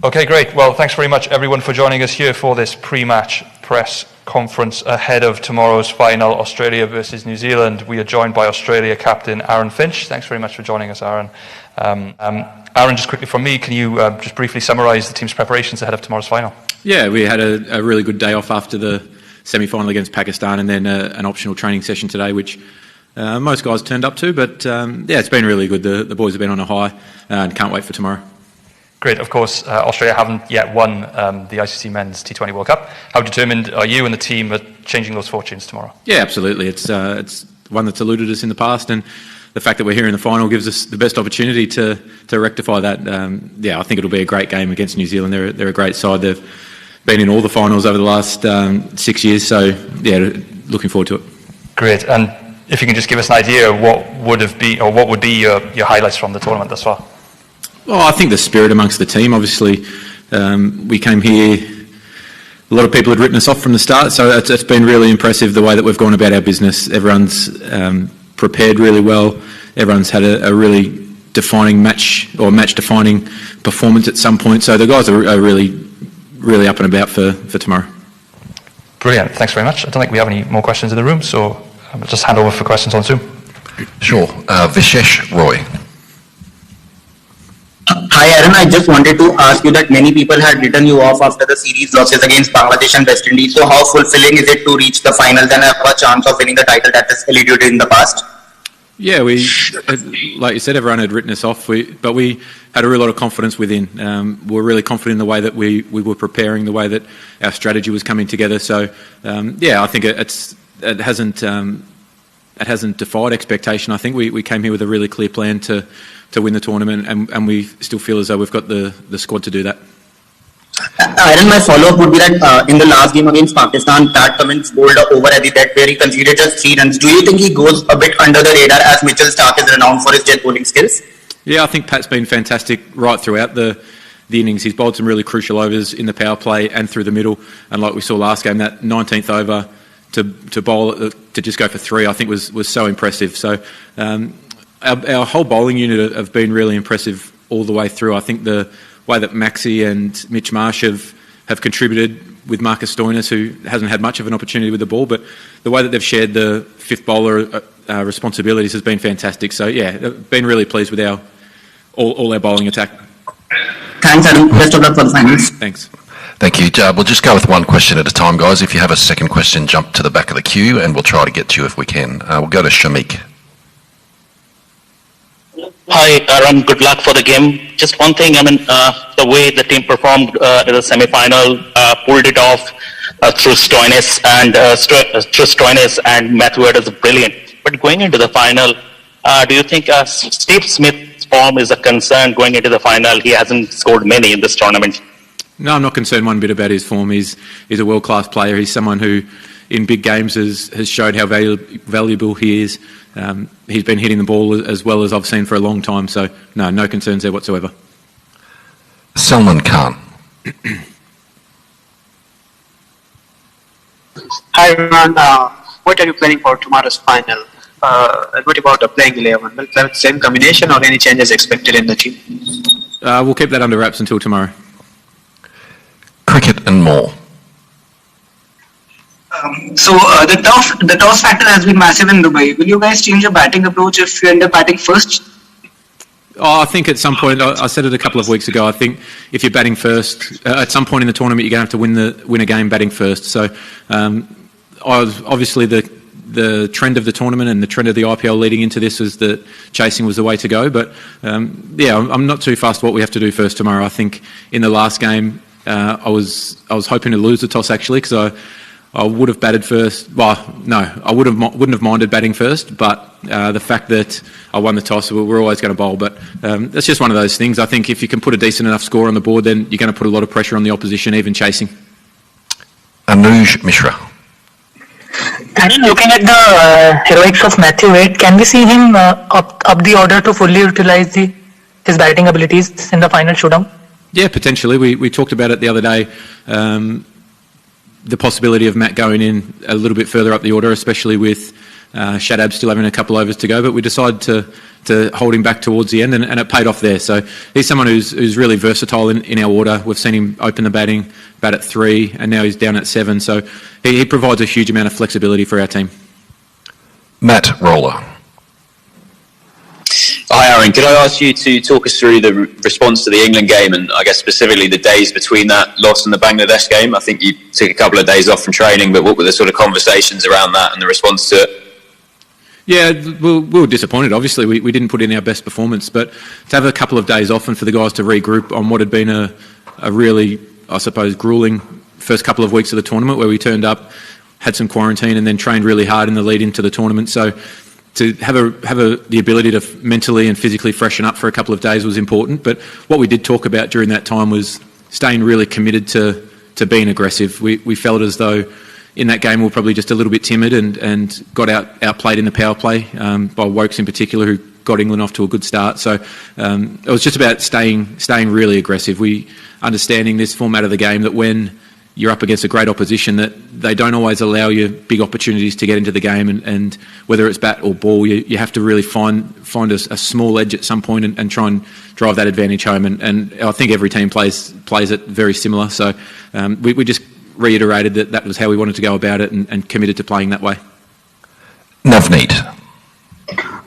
Okay, great. Well, thanks very much, everyone, for joining us here for this pre-match press conference ahead of tomorrow's final, Australia versus New Zealand. We are joined by Australia captain Aron Finch. Thanks very much for joining us, Aron. Aron, just quickly from me, can you just briefly summarise the team's preparations ahead of tomorrow's final? Yeah, we had a really good day off after the semi-final against Pakistan, and then an optional training session today, which most guys turned up to. But yeah, it's been really good. The boys have been on a high and can't wait for tomorrow. Great. Of course, Australia haven't yet won the ICC Men's T20 World Cup. How determined are you and the team at changing those fortunes tomorrow? Yeah, absolutely. It's one that's eluded us in the past, and the fact that we're here in the final gives us the best opportunity to rectify that. Yeah, I think it'll be a great game against New Zealand. They're a great side. They've been in all the finals over the last 6 years, so yeah, looking forward to it. Great. And if you can just give us an idea of what would be your highlights from the tournament thus far? Well, I think the spirit amongst the team. Obviously, we came here, a lot of people had written us off from the start, so it's been really impressive the way that we've gone about our business. Everyone's prepared really well. Everyone's had a really defining match-defining performance at some point. So the guys are really up and about for tomorrow. Brilliant. Thanks very much. I don't think we have any more questions in the room, so I'll just hand over for questions on Zoom. Sure. Vishesh Roy. Hi Aron, I just wanted to ask you that many people had written you off after the series losses against Bangladesh and West Indies. So how fulfilling is it to reach the finals and have a chance of winning the title that has eluded in the past? Yeah, like you said, everyone had written us off, but we had a real lot of confidence within. We were really confident in the way that we were preparing, the way that our strategy was coming together. So yeah, I think it hasn't defied expectation. I think we came here with a really clear plan to win the tournament, and we still feel as though we've got the squad to do that. Aron, my follow-up would be that in the last game against Pakistan, Pat Cummins bowled over at the death where he conceded just 3 runs. Do you think he goes a bit under the radar as Mitchell Starc is renowned for his jet bowling skills? Yeah, I think Pat's been fantastic right throughout the innings. He's bowled some really crucial overs in the power play and through the middle, and like we saw last game, that 19th over to bowl to just go for 3, I think was so impressive. So our whole bowling unit have been really impressive all the way through. I think the way that Maxi and Mitch Marsh have contributed with Marcus Stoinis, who hasn't had much of an opportunity with the ball, but the way that they've shared the fifth bowler responsibilities has been fantastic. So yeah, been really pleased with all our bowling attack. Thanks, Aron. Best of luck for the finals. Thanks. Thank you. We'll just go with one question at a time, guys. If you have a second question, jump to the back of the queue and we'll try to get to you if we can. We'll go to Shamik. Hi, Aron. Good luck for the game. Just one thing, the way the team performed in the semi-final, pulled it off through Stoinis and Matthew is brilliant. But going into the final, do you think Steve Smith's form is a concern going into the final? He hasn't scored many in this tournament. No, I'm not concerned one bit about his form. He's a world-class player. He's someone who, in big games, has showed how valuable he is. He's been hitting the ball as well as I've seen for a long time. So, no concerns there whatsoever. Salman Khan. Hi, Aron. What are you planning for tomorrow's final? And what about the playing 11? Will play the same combination or any changes expected in the team? We'll keep that under wraps until tomorrow. Cricket and more. So the toss factor has been massive in Dubai. Will you guys change your batting approach if you end up batting first? I think at some point, I said it a couple of weeks ago, I think if you're batting first, at some point in the tournament you're going to have to win a game batting first. So obviously the trend of the tournament and the trend of the IPL leading into this was that chasing was the way to go. But yeah, I'm not too fast what we have to do first tomorrow. I think in the last game I was hoping to lose the toss actually, because I would have batted first. Well, no, I wouldn't have minded batting first, but the fact that I won the toss, we're always going to bowl. But that's just one of those things. I think if you can put a decent enough score on the board, then you're going to put a lot of pressure on the opposition, even chasing. Anuj Mishra. And looking at the heroics of Matthew Wade, can we see him up the order to fully utilise his batting abilities in the final showdown? Yeah, potentially. We talked about it the other day. The possibility of Matt going in a little bit further up the order, especially with Shadab's still having a couple overs to go, but we decided to hold him back towards the end, and it paid off there. So he's someone who's really versatile in our order. We've seen him open the bat at 3, and now he's down at 7. So he provides a huge amount of flexibility for our team. Matt Roller. Hi Aaron, could I ask you to talk us through the response to the England game, and I guess specifically the days between that loss and the Bangladesh game? I think you took a couple of days off from training, but what were the sort of conversations around that and the response to it? Yeah, we were disappointed. Obviously, we didn't put in our best performance, but to have a couple of days off and for the guys to regroup on what had been a really, I suppose, gruelling first couple of weeks of the tournament, where we turned up, had some quarantine, and then trained really hard in the lead into the tournament. So to have the ability to mentally and physically freshen up for a couple of days was important. But what we did talk about during that time was staying really committed to being aggressive. We felt as though in that game we were probably just a little bit timid and got outplayed in the power play by Wokes in particular, who got England off to a good start. So it was just about staying really aggressive. We understanding this format of the game, that when you're up against a great opposition, that they don't always allow you big opportunities to get into the game, and whether it's bat or ball, you have to really find a small edge at some point and try and drive that advantage home. And I think every team plays it very similar. So we just reiterated that was how we wanted to go about it, and committed to playing that way. Navneet.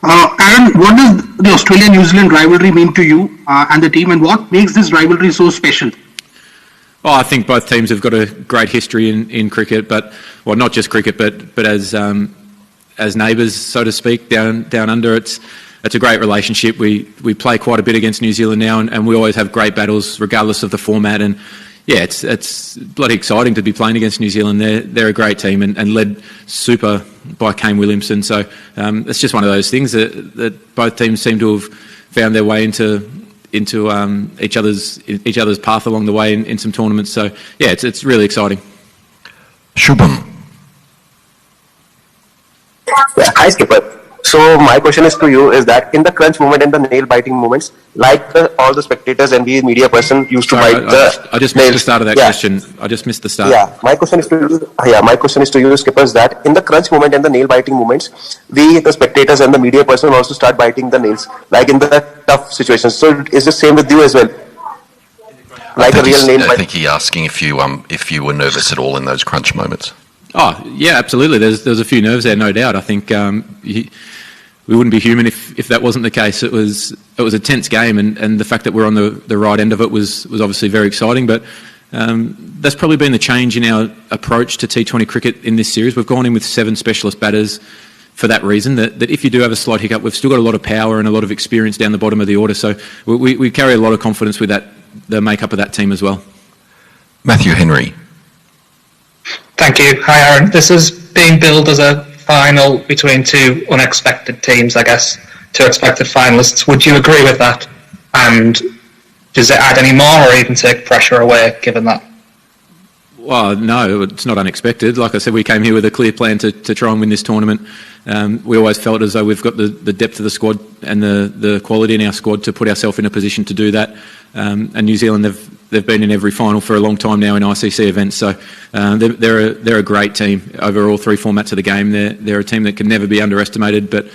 Aaron, what does the Australia-New Zealand rivalry mean to you and the team, and what makes this rivalry so special? Oh, I think both teams have got a great history in cricket, but not just cricket, but as neighbours, so to speak, down under. It's a great relationship. We play quite a bit against New Zealand now, and we always have great battles regardless of the format. And yeah, it's bloody exciting to be playing against New Zealand. They're a great team and led super by Kane Williamson. So it's just one of those things that both teams seem to have found their way into each other's path along the way in some tournaments. So yeah, it's really exciting. Shubham. Yeah, hi Skipper. So my question is to you is that in the crunch moment and the nail biting moments, like all the spectators and the media person used to bite the I just missed the start of that question. I just missed the start. Yeah, my question is to you, Skipper, is that in the crunch moment and the nail biting moments, the spectators and the media person also start biting the nails, like in the tough situations. So is the same with you as well? Like a real nail. I think he's asking if you were nervous at all in those crunch moments. Oh yeah, absolutely. There's a few nerves there, no doubt. I think we wouldn't be human if that wasn't the case. It was a tense game, and the fact that we're on the right end of it was obviously very exciting. But that's probably been the change in our approach to T20 cricket in this series. We've gone in with 7 specialist batters for that reason, that if you do have a slight hiccup, we've still got a lot of power and a lot of experience down the bottom of the order. So we carry a lot of confidence with the makeup of that team as well. Matthew Henry. Thank you. Hi Aaron. This is being billed as a final between 2 unexpected teams, I guess, 2 expected finalists. Would you agree with that? And does it add any more or even take pressure away, given that? Well, no, it's not unexpected. Like I said, we came here with a clear plan to try and win this tournament. We always felt as though we've got the depth of the squad and the quality in our squad to put ourselves in a position to do that. And New Zealand, they've been in every final for a long time now in ICC events. So they're a great team over all 3 formats of the game. They're a team that can never be underestimated, but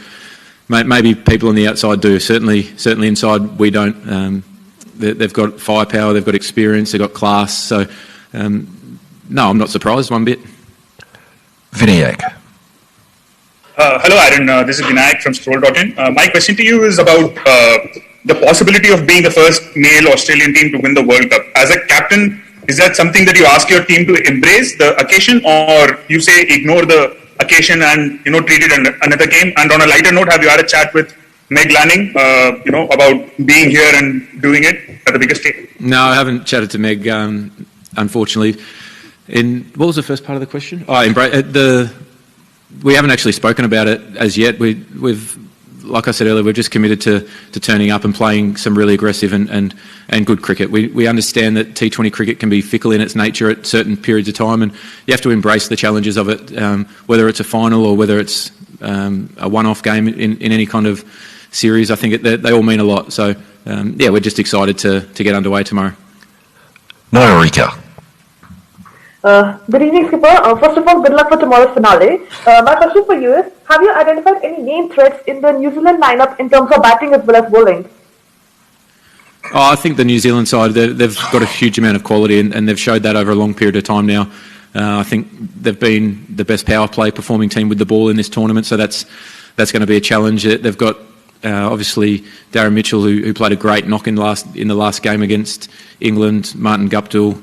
maybe people on the outside do. Certainly inside we don't. They've got firepower, they've got experience, they've got class. So no, I'm not surprised one bit. Vinayak. Hello Aaron, this is Vinayak from Scroll.in. My question to you is about the possibility of being the first male Australian team to win the World Cup. As a captain, is that something that you ask your team to embrace the occasion, or you say ignore the occasion and treat it another game? And on a lighter note, have you had a chat with Meg Lanning, about being here and doing it at the biggest stage? No, I haven't chatted to Meg, unfortunately. What was the first part of the question? We haven't actually spoken about it as yet. We've, like I said earlier, we're just committed to turning up and playing some really aggressive and good cricket. We understand that T20 cricket can be fickle in its nature at certain periods of time, and you have to embrace the challenges of it, whether it's a final or whether it's a one-off game in any kind of series. I think they all mean a lot. So, we're just excited to get underway tomorrow. Norika. Good evening, Skipper. First of all, good luck for tomorrow's finale. My question for you is, have you identified any main threats in the New Zealand lineup in terms of batting as well as bowling? Oh, I think the New Zealand side, they've got a huge amount of quality and they've showed that over a long period of time now. I think they've been the best power play performing team with the ball in this tournament, so that's going to be a challenge. They've got obviously Darren Mitchell, who played a great knock in the last game against England, Martin Guptill,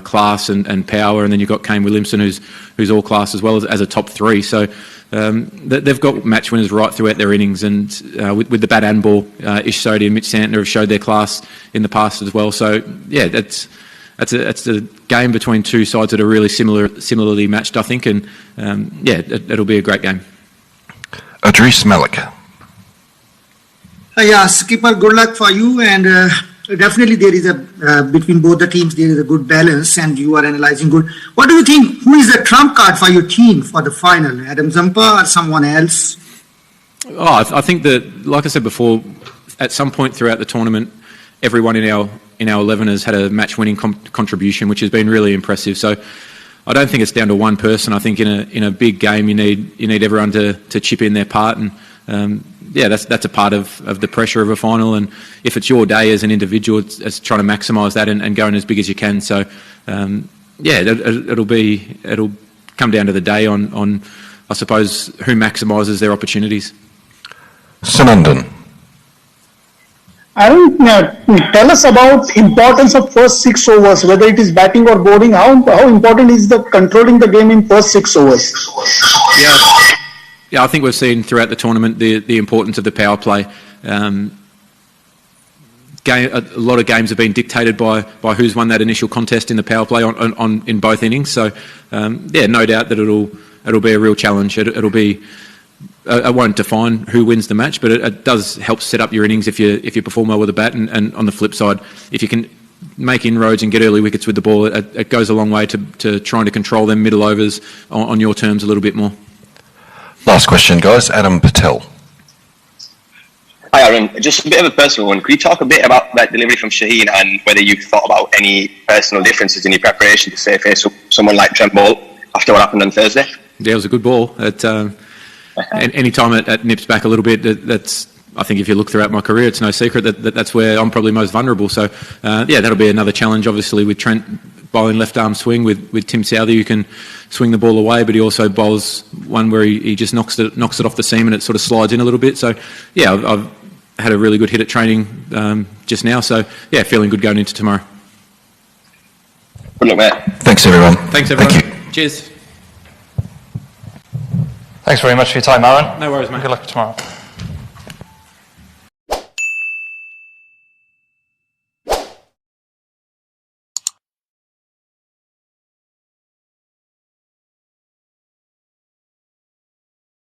class and power, and then you've got Kane Williamson, who's all class as well as a top three. So they've got match winners right throughout their innings, and with the bat and ball, Ish Sodhi and Mitch Santner have showed their class in the past as well. So yeah, that's a game between two sides that are really similarly matched, I think, and it'll be a great game. Adris Malik. Yeah, Skipper, good luck for you, and definitely there is between both the teams there is a good balance, and you are analysing good. What do you think? Who is the trump card for your team for the final? Adam Zampa or someone else? Oh, I think that, like I said before, at some point throughout the tournament, everyone in our 11 has had a match-winning contribution, which has been really impressive. So I don't think it's down to one person. I think in a big game you need everyone to chip in their part, and that's a part of the pressure of a final. And if it's your day as an individual, it's trying to maximise that and going as big as you can. So it'll come down to the day on I suppose who maximises their opportunities. Sanandan. Aron, tell us about importance of first 6 overs, whether it is batting or bowling. How important is the controlling the game in first 6 overs? Yeah, I think we've seen throughout the tournament the importance of the power play. A lot of games have been dictated by who's won that initial contest in the power play in both innings. So no doubt that it'll be a real challenge. It'll be. I won't define who wins the match, but it does help set up your innings if you perform well with the bat. And on the flip side, if you can make inroads and get early wickets with the ball, it goes a long way to trying to control them middle overs on your terms a little bit more. Last question, guys. Adam Patel. Hi, Aron. Just a bit of a personal one. Could you talk a bit about that delivery from Shaheen and whether you've thought about any personal differences in your preparation to say face someone like Trent Boult after what happened on Thursday? Yeah, it was a good ball. Any time it nips back a little bit, that's. I think if you look throughout my career, it's no secret that's where I'm probably most vulnerable. So, that'll be another challenge, obviously, with Trent bowling left arm swing, with Tim Southey, who can swing the ball away, but he also bowls one where he just knocks it off the seam and it sort of slides in a little bit. So, yeah, I've had a really good hit at training just now. So, yeah, feeling good going into tomorrow. Good luck, mate. Thanks, everyone. Thanks, everyone. Thank you. Cheers. Thanks very much for your time, Aron. No worries, mate. Good luck tomorrow.